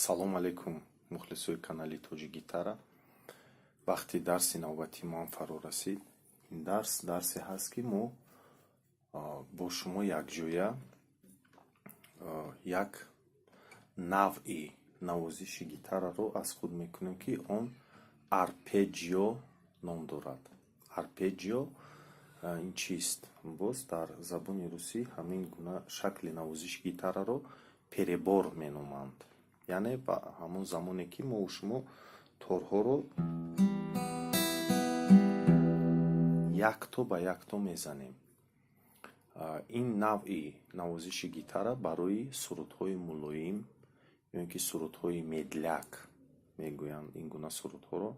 салом алейкум мухлисои канали Тоҷи Гитара. Вақти дарси навбати моам фаро расид. Ин дарсе ҳаст ки мо бо шумо якҷоя як навъи навозиши гитараро аз худ мекунем ки он арпеҷио ном дорад. Арпеҷио ин чист? Боз дар забони русӣ ҳамин гуна шакли навозиши гитараро перебор меноманд. Яъне ба ҳамон замоне ки мо шумо торҳоро якто ба якто мезанем. ин навъи навозиши гитара барои сурудҳои мулоим ё ин ки сурудҳои медляк мегӯянд ин гуна сурудҳоро,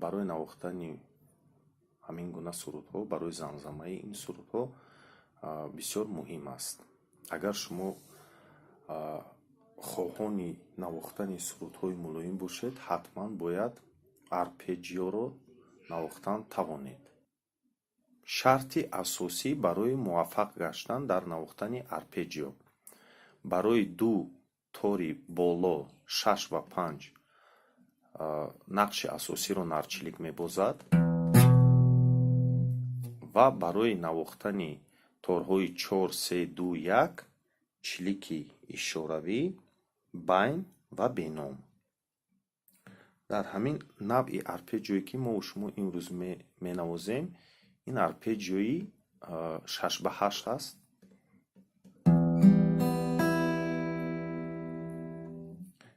барои навохтани ҳамин гуна сурудҳо, барои замзамаи ин сурудҳо бисёр муҳим аст. Агар шумо хоҳони навохтани сурудҳои мулоим бошед, ҳатман бояд арпеҷиоро навохтан тавонед. шарти асосӣ барои муваффақ гаштан дар навохтани арпеҷио: барои ду тори боло 6 ва 5 нақши асосиро нарчилик мебозад ва барои навохтани торҳои 4, 3, 2, 1 чилики ишоравӣ, байн ва беном. дар ҳамин навъи арпеҷиое ки мо шумо имрӯз менавозем, ин арпеҷиои 6 ба 8 аст.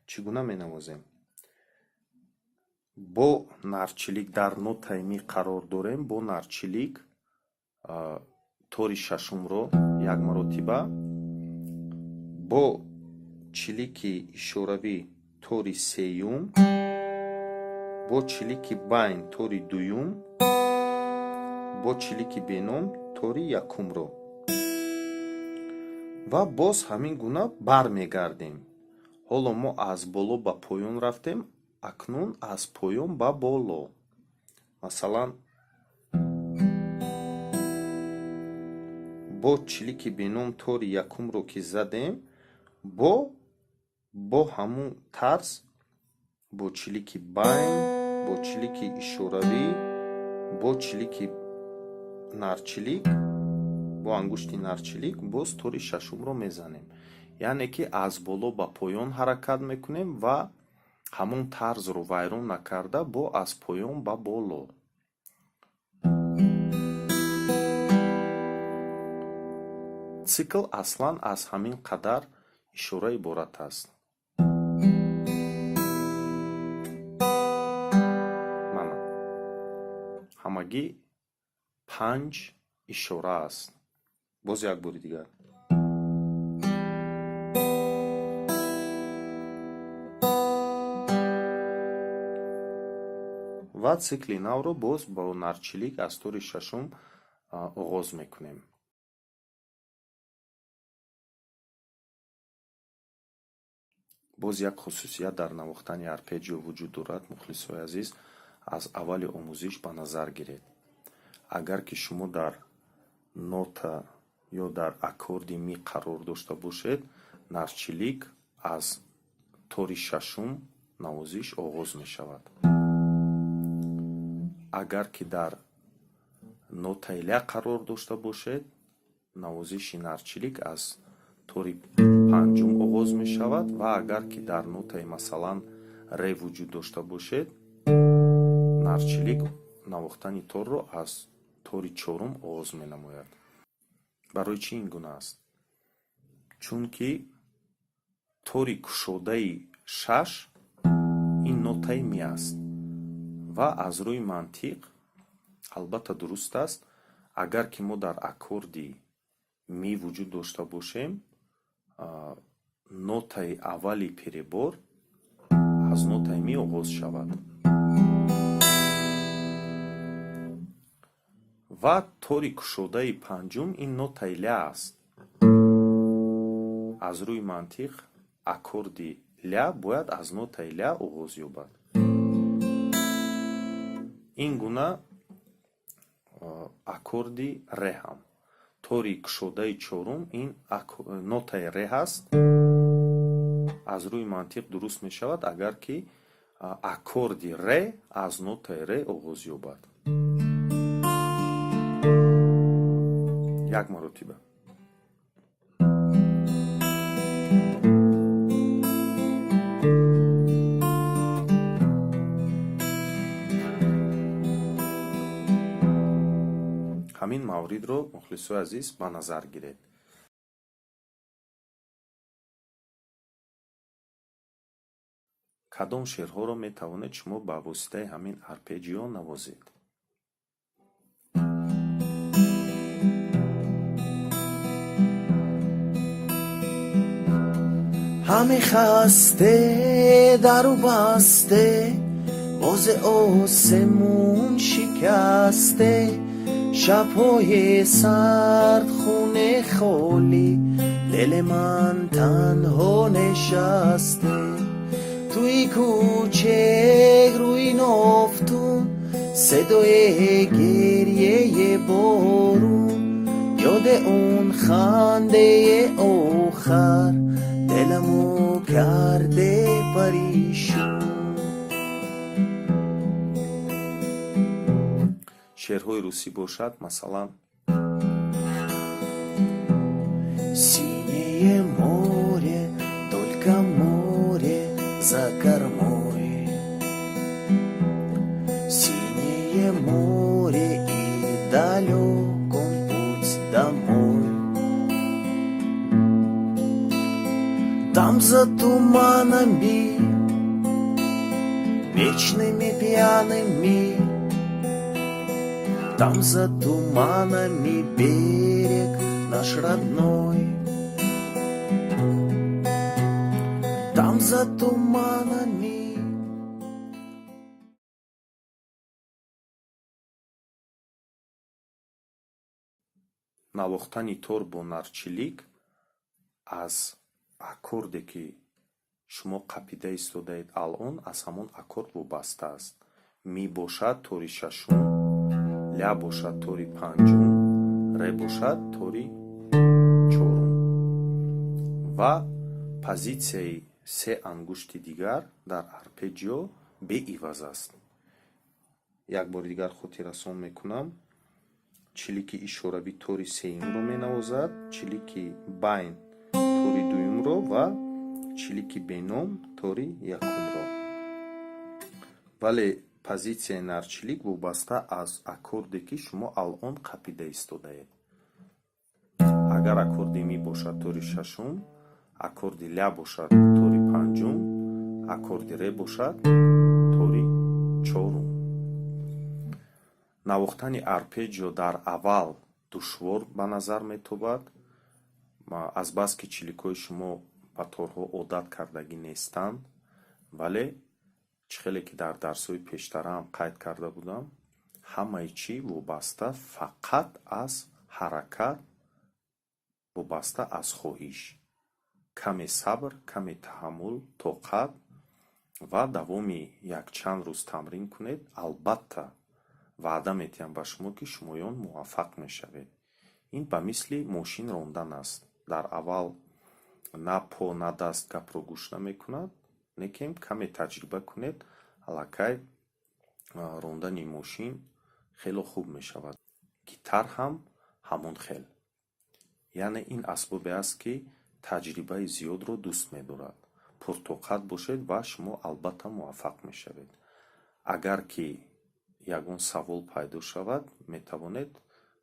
чӣ гуна менавозем? бо нарчилик дар нотаи ми қарор дорем. Бо нарчилик тори шашумро як маротиба, бо чилики ишоравӣ тори сеюм, бо чилики байн тори дуюм, бо чилики беном тори якумро ва боз ҳамин гуна бармегардем. ҳоло мо аз боло ба поён рафтем, акнун аз поён ба боло. Масалан, бо чилики беном тори якумро ки задем, бо ҳамун тарз бо чилики байн, бо чилики ишоравӣ, бо чилики нарчилик, бо ангушти нарчилик боз тори шашумро мезанем. яъне ки аз боло ба поён ҳаракат мекунем ва ҳамон тарзро вайрон накарда бо аз поён ба боло. цикл аслан аз ҳамин қадар ишора иборат аст. ҳамагӣ 5 ишора аст. боз як бори дигар. ва цикли навро боз бо нарчилик аз тори шашум оғоз мекунем. боз як хусусият дар навохтани арпеҷио вуҷуд дорад. мухлисои азиз, аз аввали омӯзиш ба назар гиред. агар ки шумо дар нота ё дар аккорди ми қарор дошта бошед, нарчилик аз тори шашум навозиш оғоз мешавад. агар ки дар нотаи ля қарор дошта бошед, навозиши нарчилик аз тори панҷум оғоз мешавад ва агар ки дар нотаи масалан ре вуҷуд дошта бошед, нарчилик навохтани торро аз тори чорум оғоз менамояд. барои чӣ ин гуна аст? чунки тори кушодаи 6 ин нотаи ми аст ва аз рӯи мантиқ албатта дуруст аст, агар ки мо дар аккорди ми вуҷуд дошта бошем, нотаи аввали перебор аз нотаи ми оғоз шавад ва тори кушодаи панҷум ин нотаи ля аст. аз рӯи мантиқ аккорди ля бояд аз нотаи ля оғоз ёбад. ин гуна аккорди ре ҳам тори кушодаи чорум ин нотаи ре ҳаст. аз рӯи мантиқ дуруст мешавад агар ки аккорди ре аз нотаи ре оғоз ёбад. як маротиба. ҳамин мавридро мухлисои азиз ба назар гиред. кадом шеърҳоро метавонед шумо ба воситаи ҳамин арпеҷио навозед? ҳаме хасте дару басте бозе осмон шикасте шабҳои сард хуне холӣ дили ман танҳо нешасте туи кӯчек рӯи нафтун садои герьяи борун ёде он хандаи охар диламо карде паришон. шеърҳои русӣ бошад, масалан синее море, только море за кормой, синее море и далек он путь домой. Там за туманами вечными пьяными, там за туманами берег наш родной, там за туманами. навохтани тор бо нарчилик аз аккорде ки шумо қапида истодаед алон аз ҳамон аккорд вобаста аст. ми бошад тори шашум, ля бошад тори панҷум, ре бошад тори чорум ва позитсияи се ангушти дигар дар арпеҷио беиваз аст. як бори дигар хотиррасон мекунам. чилики ишорави тори сеюмро менавозад, чилики байн тори дуюмро ва чилики беном тори якумро. вале позитсияи нарчилик вобаста аз аккорде ки шумо алон қапида истодаед. агар аккорди ми бошад тори шашум, аккорди ля бошад тори панҷум, аккорди ре бошад тори чорум. навохтани арпеҷио дар аввал душвор ба назар метобад, азбаски чиликҳои шумо ба торҳо одат кардагӣ нестанд, вале чӣ хеле ки дар дарсҳои пештараам қайд карда будам, ҳамаи чӣ вобаста фақат аз ҳаракат, вобаста аз хоҳиш. каме сабр, каме таҳаммул, тоқат ва давоми якчанд рӯз тамрин кунед, албатта ваъда медиҳам ба шумо ки шумоён муваффақ мешавед. ин ба мисли мошин рондан аст. дар аввал на по на даст гапро гӯш намекунад, лекин каме таҷриба кунед, аллакай рондани мошин хело хуб мешавад. гитар ҳам ҳамон хел. яъне ин асбобе аст ки таҷрибаи зиёдро дӯст медорад. пуртоқат бошед ва шумо албатта муваффақ мешавед. агар ки ягон савол пайдо шавад, метавонед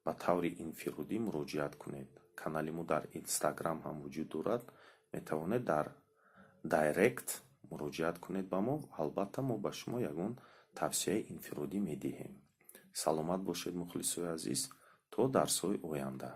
ба таври инфиродӣ муроҷиат кунед. канали мо дар инстаграм ҳам вуҷуд дорад. метавонед дар дайрект муроҷиат кунед ба мо. албатта мо ба шумо ягон тавсияи инфиродӣ медиҳем. саломат бошед мухлисои азиз, то дарсҳои оянда.